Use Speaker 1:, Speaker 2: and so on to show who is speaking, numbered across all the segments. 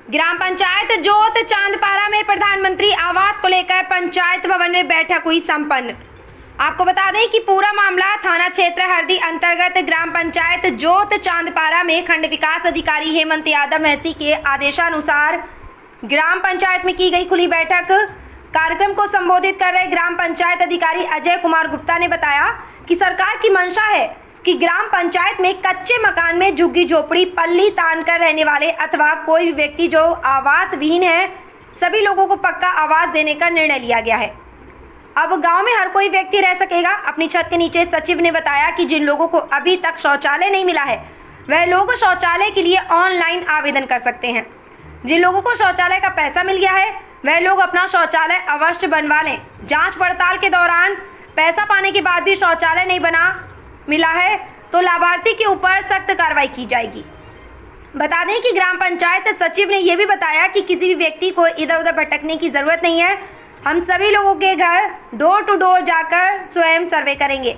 Speaker 1: ग्राम पंचायत जोत चांदपारा में प्रधानमंत्री आवास को लेकर पंचायत भवन में बैठक हुई संपन्न। आपको बता दें कि पूरा मामला थाना क्षेत्र हरदी अंतर्गत ग्राम पंचायत जोत चांदपारा में खंड विकास अधिकारी हेमंत यादव महसी के आदेशानुसार ग्राम पंचायत में की गई खुली बैठक। कार्यक्रम को संबोधित कर रहे ग्राम पंचायत अधिकारी अजय कुमार गुप्ता ने बताया कि सरकार की मंशा है कि ग्राम पंचायत में कच्चे मकान में झुग्गी झोपड़ी पल्ली तान कर रहने वाले अथवा कोई भी व्यक्ति जो आवास विहीन है, सभी लोगों को पक्का आवास देने का निर्णय लिया गया है। अब गांव में हर कोई व्यक्ति रह सकेगा अपनी छत के नीचे। सचिव ने बताया कि जिन लोगों को अभी तक शौचालय नहीं मिला है, वह लोग शौचालय के लिए ऑनलाइन आवेदन कर सकते हैं। जिन लोगों को शौचालय का पैसा मिल गया है, वह लोग अपना शौचालय अवश्य बनवा लें। जाँच पड़ताल के दौरान पैसा पाने के बाद भी शौचालय नहीं मिला है तो लाभार्थी के ऊपर सख्त कार्रवाई की जाएगी। बता दें कि ग्राम पंचायत सचिव ने यह भी बताया कि किसी भी व्यक्ति को इधर उधर भटकने की जरूरत नहीं है। हम सभी लोगों के घर डोर टू डोर जाकर स्वयं सर्वे करेंगे।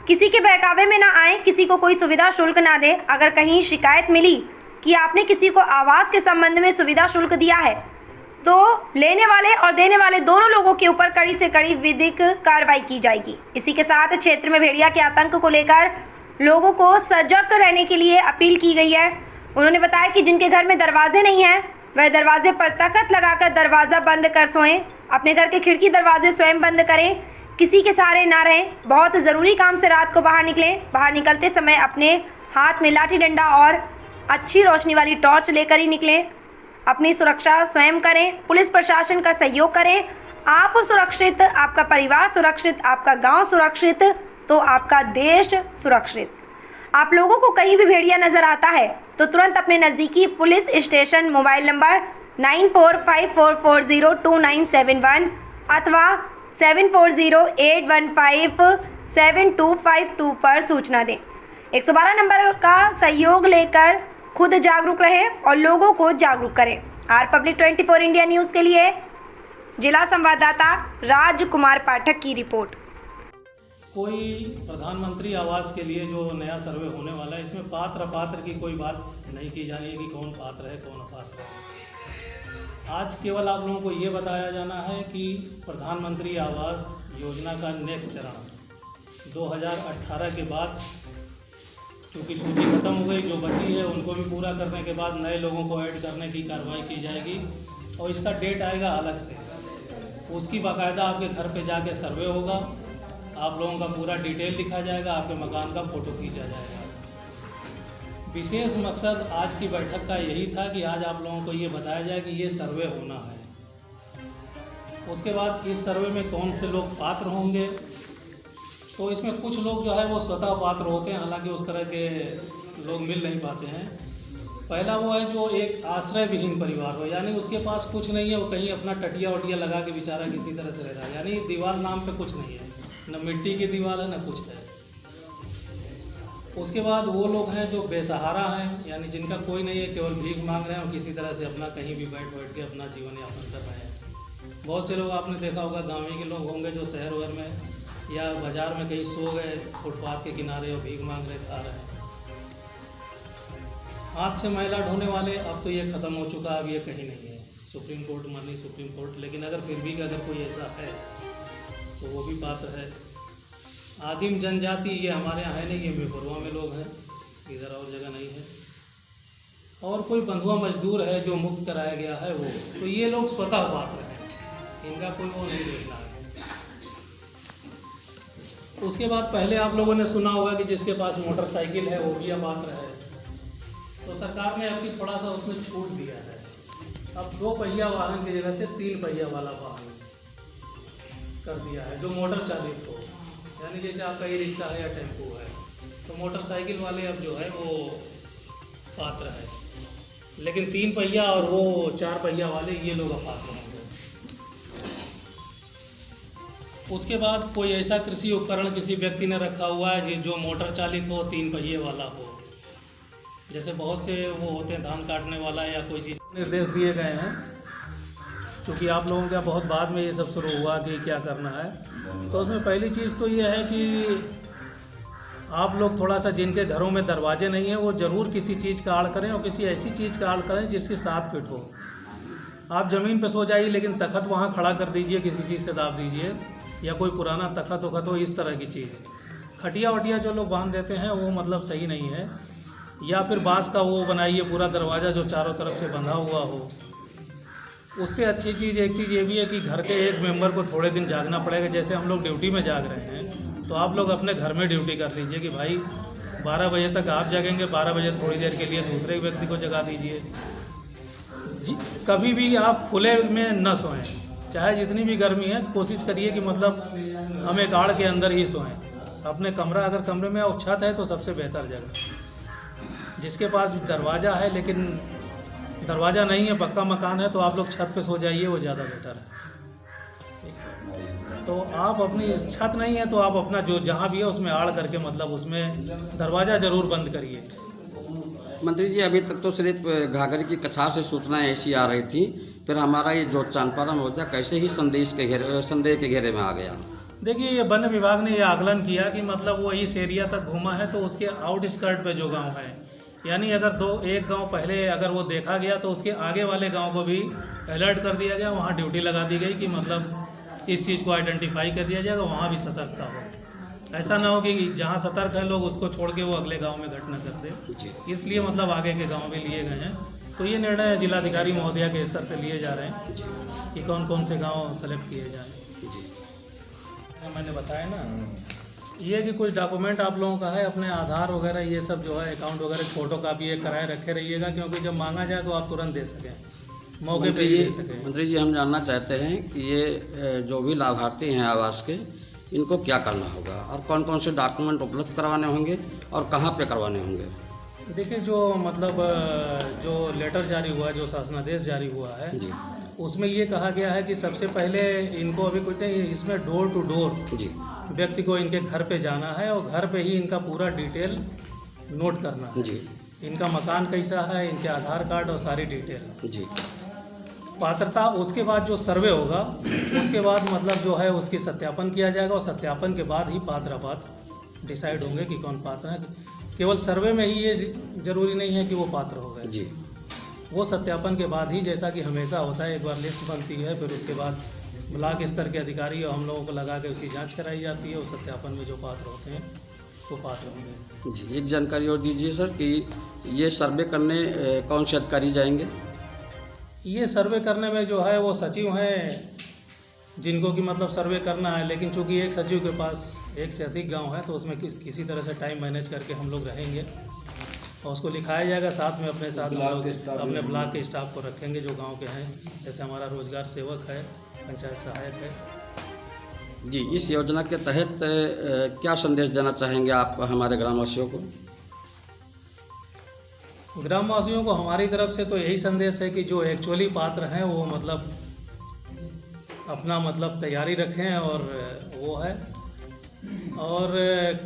Speaker 1: किसी के बहकावे में ना आए, किसी को कोई सुविधा शुल्क ना दे। अगर कहीं शिकायत मिली कि आपने किसी को आवास के संबंध में सुविधा शुल्क दिया है तो लेने वाले और देने वाले दोनों लोगों के ऊपर कड़ी से कड़ी विधिक कार्रवाई की जाएगी। इसी के साथ क्षेत्र में भेड़िया के आतंक को लेकर लोगों को सजग रहने के लिए अपील की गई है। उन्होंने बताया कि जिनके घर में दरवाजे नहीं हैं, वह दरवाजे पर तख्त लगाकर दरवाज़ा बंद कर सोएं। अपने घर के खिड़की दरवाजे स्वयं बंद करें, किसी के सहारे ना रहें। बहुत ज़रूरी काम से रात को बाहर निकलें। बाहर निकलते समय अपने हाथ में लाठी डंडा और अच्छी रोशनी वाली टॉर्च लेकर ही निकलें। अपनी सुरक्षा स्वयं करें, पुलिस प्रशासन का सहयोग करें। आप सुरक्षित, आपका परिवार सुरक्षित, आपका गांव सुरक्षित तो आपका देश सुरक्षित। आप लोगों को कहीं भी भेड़िया नजर आता है तो तुरंत अपने नज़दीकी पुलिस स्टेशन मोबाइल नंबर 9454402971 अथवा 7408157252 पर सूचना दें। 112 नंबर का सहयोग लेकर खुद जागरूक रहें और लोगों को जागरूक करें। आर पब्लिक 24 इंडिया न्यूज़ के लिए जिला संवाददाता राजकुमार पाठक की रिपोर्ट।
Speaker 2: कोई प्रधानमंत्री आवास के लिए जो नया सर्वे होने वाला है, इसमें पात्र अपात्र की कोई बात नहीं की जानी है कि कौन पात्र है कौन अपात्र है। आज केवल आप लोगों को ये बताया जाना है कि प्रधानमंत्री आवास योजना का नेक्स्ट चरण 2018 के बाद, चूँकि सूची खत्म हो गई, जो बची है उनको भी पूरा करने के बाद नए लोगों को ऐड करने की कार्रवाई की जाएगी और इसका डेट आएगा अलग से। उसकी बाकायदा आपके घर पे जाके सर्वे होगा, आप लोगों का पूरा डिटेल लिखा जाएगा, आपके मकान का फ़ोटो खींचा जाएगा। विशेष मकसद आज की बैठक का यही था कि आज आप लोगों को ये बताया जाए कि ये सर्वे होना है। उसके बाद इस सर्वे में कौन से लोग पात्र होंगे, तो इसमें कुछ लोग जो है वो स्वतः पात्र होते हैं, हालांकि उस तरह के लोग मिल नहीं पाते हैं। पहला वो है जो एक आश्रय विहीन परिवार हो, यानी उसके पास कुछ नहीं है, वो कहीं अपना टटिया वटिया लगा के बेचारा किसी तरह से रह रहा है, यानी दीवार नाम पे कुछ नहीं है, न मिट्टी की दीवार है न कुछ है। उसके बाद वो लोग हैं जो बेसहारा हैं, यानी जिनका कोई नहीं है, केवल भीख मांग रहे हैं और किसी तरह से अपना कहीं भी बैठ के अपना जीवन यापन कर रहे हैं। बहुत से लोग आपने देखा होगा, गाँव के लोग होंगे जो शहर वहर में या बाज़ार में कहीं सो गए फुटपाथ के किनारे और भीख मांग रहे खा रहे हैं। हाथ से मैला ढोने वाले अब तो ये ख़त्म हो चुका, अब ये कहीं नहीं है। सुप्रीम कोर्ट मानी सुप्रीम कोर्ट, लेकिन अगर फिर भी अगर कोई ऐसा है तो वो भी पात्र है। आदिम जनजाति ये हमारे यहाँ है नहीं, ये बेपरवाह में लोग हैं, इधर और जगह नहीं है। और कोई बंधुआ मजदूर है जो मुक्त कराया गया है वो, तो ये लोग स्वतः पात्र हैं, इनका कोई वो नहीं देखना है। उसके बाद पहले आप लोगों ने सुना होगा कि जिसके पास मोटरसाइकिल है वो भी अपात्र है, तो सरकार ने अभी थोड़ा सा उसमें छूट दिया है। अब 2 पहिया वाहन की जगह से 3 पहिया वाला वाहन कर दिया है जो मोटर चालित हो, यानी जैसे आपका ई रिक्शा है या टेम्पो है, तो मोटरसाइकिल वाले अब जो है वो पात्र है, लेकिन 3 पहिया और वो 4 पहिया वाले ये लोग अपात्र होंगे। उसके बाद कोई ऐसा कृषि उपकरण किसी व्यक्ति ने रखा हुआ है जो मोटर चालित हो, 3 पहिए वाला हो, जैसे बहुत से वो होते हैं धान काटने वाला या कोई चीज़। निर्देश दिए गए हैं, क्योंकि आप लोगों का बहुत बाद में ये सब शुरू हुआ कि क्या करना है, तो उसमें पहली चीज़ तो ये है कि आप लोग थोड़ा सा जिनके घरों में दरवाजे नहीं हैं वो ज़रूर किसी चीज़ का आड़ करें और किसी ऐसी चीज़ का आड़ करें जिसकी 7 फीट हो। आप ज़मीन पे सो जाइए, लेकिन तखत वहाँ खड़ा कर दीजिए, किसी चीज़ से दाब दीजिए, या कोई पुराना तखत वखत हो, इस तरह की चीज़। खटिया वटिया जो लोग बांध देते हैं वो मतलब सही नहीं है। या फिर बांस का वो बनाइए पूरा दरवाज़ा जो चारों तरफ से बंधा हुआ हो। उससे अच्छी चीज़ एक चीज़ ये भी है कि घर के एक मेंबर को थोड़े दिन जागना पड़ेगा। जैसे हम लोग ड्यूटी में जाग रहे हैं, तो आप लोग अपने घर में ड्यूटी कर लीजिए कि भाई 12 बजे तक आप जागेंगे, 12 बजे थोड़ी देर के लिए दूसरे व्यक्ति को जगा दीजिए जी। कभी भी आप खुले में न सोएं, चाहे जितनी भी गर्मी है, तो कोशिश करिए कि मतलब हम एक आड़ के अंदर ही सोएं। अपने कमरा, अगर कमरे में और छत है तो सबसे बेहतर जगह। जिसके पास दरवाज़ा है लेकिन दरवाज़ा नहीं है, पक्का मकान है, तो आप लोग छत पे सो जाइए, वो ज़्यादा बेटर है। तो आप अपनी छत नहीं है तो आप अपना जो जहाँ भी है उसमें आड़ करके मतलब उसमें दरवाज़ा ज़रूर बंद करिए।
Speaker 3: मंत्री जी, अभी तक तो सिर्फ घाघर की कछार से सूचनाएं ऐसी आ रही थी, फिर हमारा ये जो चांदपारा मोर्चा कैसे ही संदेह के घेरे में आ गया?
Speaker 2: देखिए, ये वन विभाग ने ये आकलन किया कि मतलब वो इस एरिया तक घूमा है, तो उसके आउटस्कर्ट पे जो गांव है, यानी अगर एक गांव पहले अगर वो देखा गया तो उसके आगे वाले गांव को भी अलर्ट कर दिया गया, वहाँ ड्यूटी लगा दी गई कि मतलब इस चीज़ को आइडेंटिफाई कर दिया जाएगा, वहाँ भी सतर्कता हो। ऐसा ना हो कि जहाँ सतर्क है लोग उसको छोड़ के वो अगले गांव में घटना कर दे। इसलिए मतलब आगे के गांव भी लिए गए हैं। तो ये निर्णय जिलाधिकारी महोदया के स्तर से लिए जा रहे हैं कि कौन कौन से गाँव सेलेक्ट किए जाएँ। मैंने बताया ना, ये कि कुछ डॉक्यूमेंट आप लोगों का है, अपने आधार वगैरह ये सब जो है, अकाउंट वगैरह फ़ोटो कापी ये कराए रखे रहिएगा, क्योंकि जब मांगा जाए तो आप तुरंत दे सकें, मौके पे ही दे सकें।
Speaker 3: मंत्री जी, हम जानना चाहते हैं कि ये जो भी लाभार्थी हैं आवास के, इनको क्या करना होगा और कौन कौन से डॉक्यूमेंट उपलब्ध करवाने होंगे और कहाँ पे करवाने होंगे?
Speaker 2: देखिए, जो मतलब जो लेटर जारी हुआ है, जो शासनादेश जारी हुआ है, उसमें ये कहा गया है कि सबसे पहले इनको अभी कुछ नहीं, इसमें डोर टू डोर व्यक्ति को इनके घर पे जाना है और घर पे ही इनका पूरा डिटेल नोट करना है जी। इनका मकान कैसा है, इनके आधार कार्ड और सारी डिटेल जी। पात्रता, उसके बाद जो सर्वे होगा उसके बाद मतलब जो है उसकी सत्यापन किया जाएगा, और सत्यापन के बाद ही पात्र अपात्र डिसाइड होंगे कि कौन पात्र है। केवल सर्वे में ही ये जरूरी नहीं है कि वो पात्र हो गए जी। वो सत्यापन के बाद ही, जैसा कि हमेशा होता है, एक बार लिस्ट बनती है, फिर उसके बाद ब्लॉक स्तर के अधिकारी और हम लोगों को लगा के उसकी जांच कराई जाती है। उस सत्यापन में जो पात्र होते हैं वो पात्र होंगे
Speaker 3: जी। एक जानकारी और दीजिए सर कि ये सर्वे करने कौन से अधिकारी जाएंगे?
Speaker 2: ये सर्वे करने में जो है वो सचिव हैं जिनको कि मतलब सर्वे करना है, लेकिन चूँकि एक सचिव के पास एक से अधिक गाँव है, तो उसमें किसी तरह से टाइम मैनेज करके हम लोग रहेंगे और उसको लिखाया जाएगा। साथ में अपने साथ अपने ब्लॉक के स्टाफ को रखेंगे जो गांव के हैं, जैसे हमारा रोजगार सेवक है, पंचायत सहायक है
Speaker 3: जी। इस योजना के तहत क्या संदेश देना चाहेंगे आप हमारे ग्रामवासियों को?
Speaker 2: ग्रामवासियों को हमारी तरफ से तो यही संदेश है कि जो एक्चुअली पात्र हैं वो मतलब अपना मतलब तैयारी रखें, और वो है, और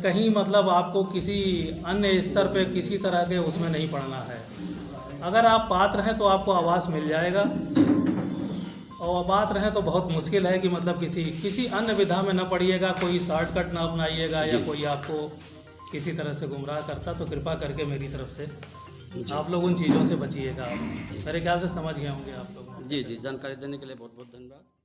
Speaker 2: कहीं मतलब आपको किसी अन्य स्तर पे किसी तरह के उसमें नहीं पड़ना है। अगर आप पात्र हैं तो आपको आवास मिल जाएगा, और अपात्र हैं तो बहुत मुश्किल है कि मतलब किसी अन्य विधा में न पड़िएगा, कोई शॉर्टकट ना अपनाइएगा, या कोई आपको किसी तरह से गुमराह करता, तो कृपा करके मेरी तरफ से आप लोग उन चीज़ों से बचिएगा। मेरे ख्याल से समझ गए होंगे आप लोग।
Speaker 3: जी जी, जानकारी देने के लिए बहुत बहुत धन्यवाद।